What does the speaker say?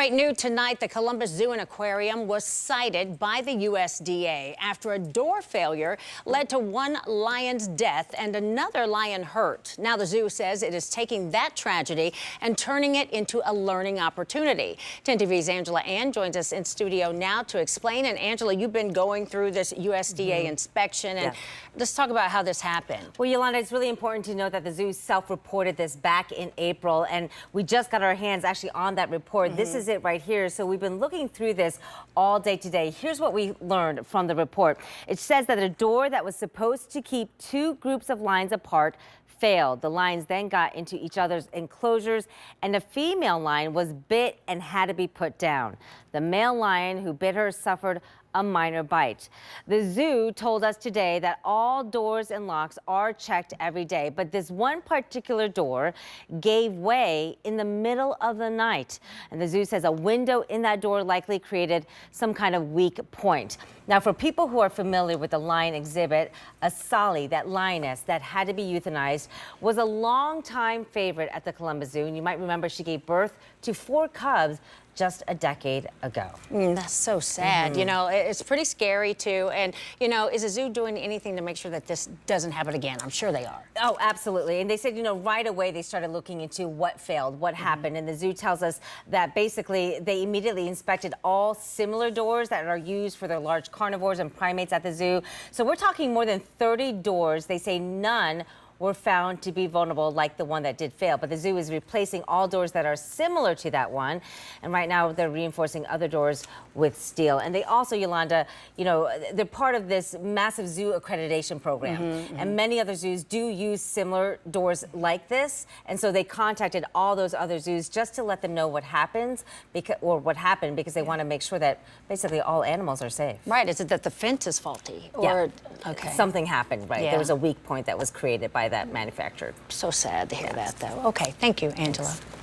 Right, new tonight, the Columbus Zoo and Aquarium was cited by the USDA after a door failure led to one lion's death and another lion hurt. Now the zoo says it is taking that tragedy and turning it into a learning opportunity. 10 TV's Angela Ann joins us in studio now to explain. And Angela, you've been going through this USDA inspection, and let's talk about how this happened. Well, Yolanda, it's really important to know that the zoo self-reported this back in April, and we just got our hands actually on that report. This is it right here. So we've been looking through this all day today. Here's what we learned from the report. It says that a door that was supposed to keep two groups of lions apart failed. The lions then got into each other's enclosures, and a female lion was bit and had to be put down. The male lion who bit her suffered a minor bite. The zoo told us today that all doors and locks are checked every day, but this one particular door gave way in the middle of the night. And the zoo says a window in that door likely created some kind of weak point. Now, for people who are familiar with the lion exhibit, Asali, that lioness that had to be euthanized, was a longtime favorite at the Columbus Zoo. And you might remember she gave birth to 4 cubs just a decade ago. That's so sad. You know, it's pretty scary too. And, you know, is the zoo doing anything to make sure that this doesn't happen again? I'm sure they are. Oh, absolutely. And they said, you know, right away they started looking into what failed, what happened. And the zoo tells us that basically they immediately inspected all similar doors that are used for their large carnivores and primates at the zoo. So we're talking more than 30 doors. They say none were found to be vulnerable like the one that did fail. But the zoo is replacing all doors that are similar to that one. And right now they're reinforcing other doors with steel. And they also, Yolanda, you know, they're part of this massive zoo accreditation program. And many other zoos do use similar doors like this. And so they contacted all those other zoos just to let them know what happens what happened, because they want to make sure that basically all animals are safe. Right. Is it that the fence is faulty? Or, okay. Something happened, right? There was a weak point that was created by that manufacturer. So sad to hear that, though. Okay, thank you, Angela. Thanks.